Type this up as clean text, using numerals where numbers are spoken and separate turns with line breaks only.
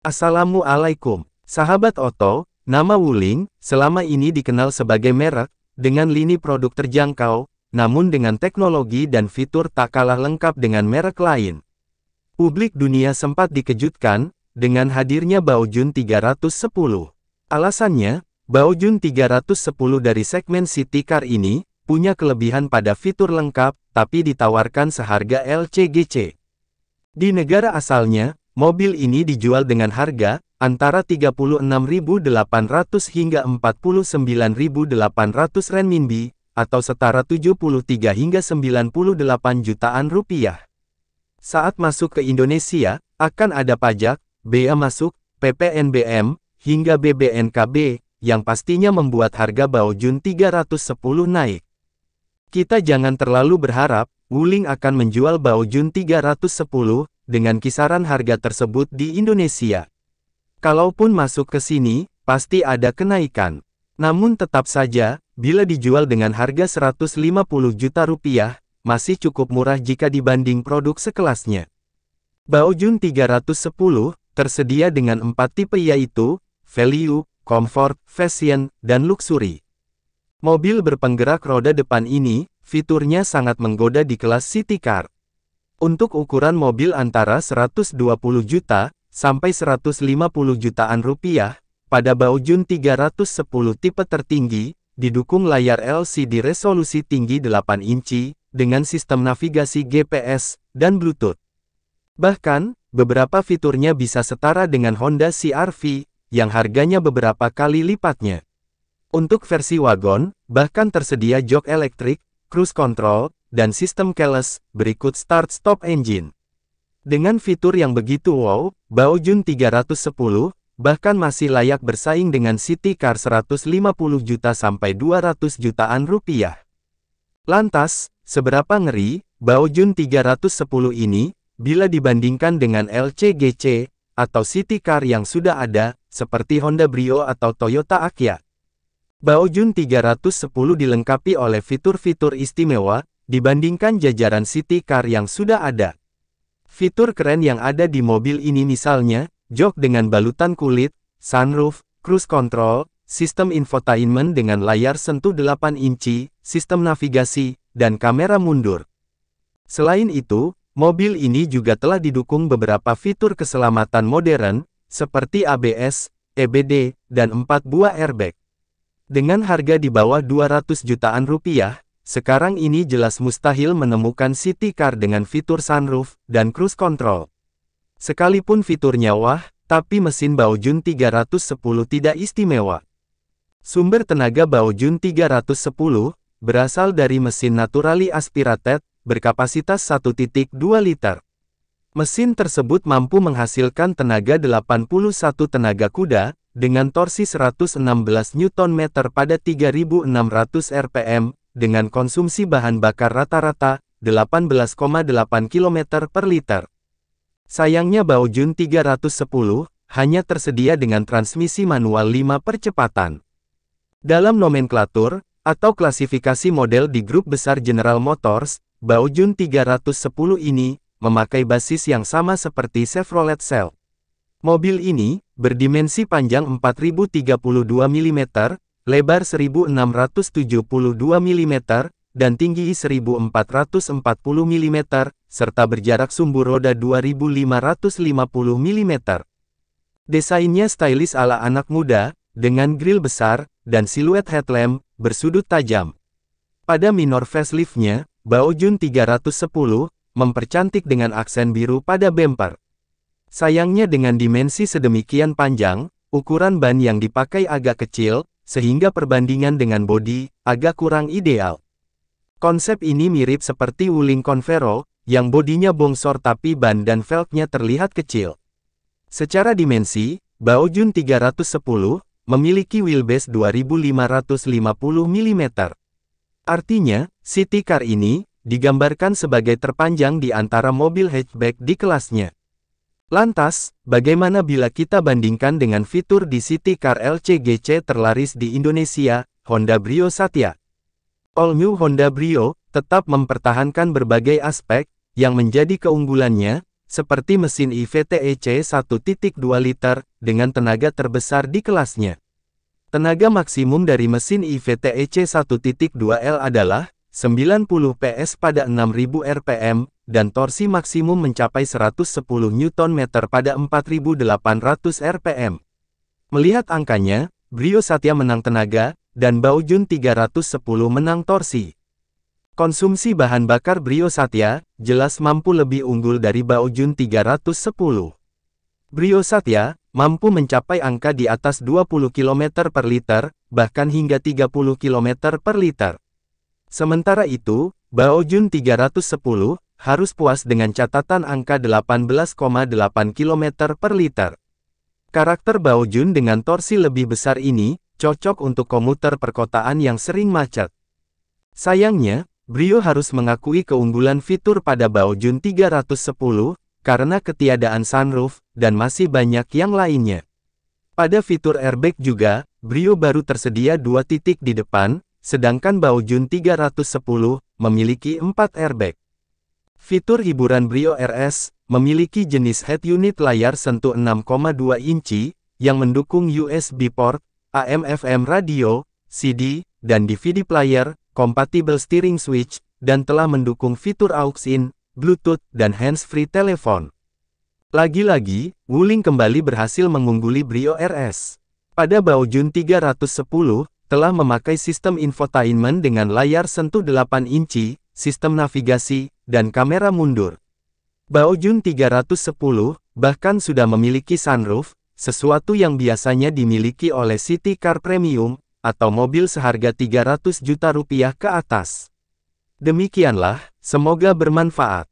Assalamualaikum, sahabat Oto. Nama Wuling, selama ini dikenal sebagai merek, dengan lini produk terjangkau, namun dengan teknologi dan fitur tak kalah lengkap dengan merek lain. Publik dunia sempat dikejutkan, dengan hadirnya Baojun 310. Alasannya, Baojun 310 dari segmen City Car ini, punya kelebihan pada fitur lengkap, tapi ditawarkan seharga LCGC. Di negara asalnya, mobil ini dijual dengan harga antara 36.800 hingga 49.800 renminbi, atau setara 73 hingga 98 jutaan rupiah. Saat masuk ke Indonesia, akan ada pajak, bea masuk, PPNBM, hingga BBNKB, yang pastinya membuat harga Baojun 310 naik. Kita jangan terlalu berharap, Wuling akan menjual Baojun 310, dengan kisaran harga tersebut di Indonesia. Kalaupun masuk ke sini, pasti ada kenaikan. Namun tetap saja, bila dijual dengan harga 150 juta rupiah, masih cukup murah jika dibanding produk sekelasnya. Baojun 310, tersedia dengan 4 tipe yaitu, Value, Comfort, Fashion, dan Luxury. Mobil berpenggerak roda depan ini, fiturnya sangat menggoda di kelas City Car. Untuk ukuran mobil antara 120 juta, sampai 150 jutaan rupiah, pada Baojun 310 tipe tertinggi, didukung layar LCD resolusi tinggi 8 inci, dengan sistem navigasi GPS, dan Bluetooth. Bahkan, beberapa fiturnya bisa setara dengan Honda CR-V, yang harganya beberapa kali lipatnya. Untuk versi wagon, bahkan tersedia jok elektrik, cruise control, dan sistem keyless, berikut start-stop engine. Dengan fitur yang begitu wow, Baojun 310, bahkan masih layak bersaing dengan City Car 150 juta sampai 200 jutaan rupiah. Lantas, seberapa ngeri, Baojun 310 ini, bila dibandingkan dengan LCGC, atau City Car yang sudah ada, seperti Honda Brio atau Toyota Agya. Baojun 310 dilengkapi oleh fitur-fitur istimewa, dibandingkan jajaran City Car yang sudah ada. Fitur keren yang ada di mobil ini misalnya, jok dengan balutan kulit, sunroof, cruise control, sistem infotainment dengan layar sentuh 8 inci, sistem navigasi, dan kamera mundur. Selain itu, mobil ini juga telah didukung beberapa fitur keselamatan modern, seperti ABS, EBD, dan 4 buah airbag. Dengan harga di bawah 200 jutaan rupiah, sekarang ini jelas mustahil menemukan City Car dengan fitur sunroof dan cruise control. Sekalipun fiturnya wah, tapi mesin Baojun 310 tidak istimewa. Sumber tenaga Baojun 310 berasal dari mesin naturally aspirated berkapasitas 1.2 liter. Mesin tersebut mampu menghasilkan tenaga 81 tenaga kuda dengan torsi 116 Nm pada 3.600 rpm. Dengan konsumsi bahan bakar rata-rata, 18,8 km per liter. Sayangnya Baojun 310, hanya tersedia dengan transmisi manual 5 percepatan. Dalam nomenklatur, atau klasifikasi model di grup besar General Motors, Baojun 310 ini, memakai basis yang sama seperti Chevrolet Cel. Mobil ini, berdimensi panjang 4032 mm, lebar 1672 mm, dan tinggi 1440 mm, serta berjarak sumbu roda 2550 mm. Desainnya stylish ala anak muda, dengan grill besar, dan siluet headlamp, bersudut tajam. Pada minor facelift-nya, Baojun 310, mempercantik dengan aksen biru pada bumper. Sayangnya dengan dimensi sedemikian panjang, ukuran ban yang dipakai agak kecil, sehingga perbandingan dengan bodi, agak kurang ideal. Konsep ini mirip seperti Wuling Convero, yang bodinya bongsor tapi ban dan velgnya terlihat kecil. Secara dimensi, Baojun 310, memiliki wheelbase 2550 mm. Artinya, City Car ini, digambarkan sebagai terpanjang di antara mobil hatchback di kelasnya. Lantas, bagaimana bila kita bandingkan dengan fitur di City Car LCGC terlaris di Indonesia, Honda Brio Satya? All New Honda Brio tetap mempertahankan berbagai aspek yang menjadi keunggulannya, seperti mesin iVTEC 1.2 liter, dengan tenaga terbesar di kelasnya. Tenaga maksimum dari mesin iVTEC 1.2L adalah 90 PS pada 6000 rpm, dan torsi maksimum mencapai 110 Nm pada 4800 rpm. Melihat angkanya, Brio Satya menang tenaga, dan Baojun 310 menang torsi. Konsumsi bahan bakar Brio Satya, jelas mampu lebih unggul dari Baojun 310. Brio Satya, mampu mencapai angka di atas 20 km per liter, bahkan hingga 30 km per liter. Sementara itu, Baojun 310, harus puas dengan catatan angka 18,8 km per liter. Karakter Baojun dengan torsi lebih besar ini, cocok untuk komuter perkotaan yang sering macet. Sayangnya, Brio harus mengakui keunggulan fitur pada Baojun 310, karena ketiadaan sunroof, dan masih banyak yang lainnya. Pada fitur airbag juga, Brio baru tersedia 2 titik di depan, sedangkan Baojun 310, memiliki 4 airbag. Fitur hiburan Brio RS, memiliki jenis head unit layar sentuh 6,2 inci, yang mendukung USB port, AM/FM radio, CD, dan DVD player, kompatibel steering switch, dan telah mendukung fitur aux-in, Bluetooth, dan hands-free telepon. Lagi-lagi, Wuling kembali berhasil mengungguli Brio RS. Pada Baojun 310, telah memakai sistem infotainment dengan layar sentuh 8 inci, sistem navigasi, dan kamera mundur. Baojun 310, bahkan sudah memiliki sunroof, sesuatu yang biasanya dimiliki oleh city car premium, atau mobil seharga 300 juta rupiah ke atas. Demikianlah, semoga bermanfaat.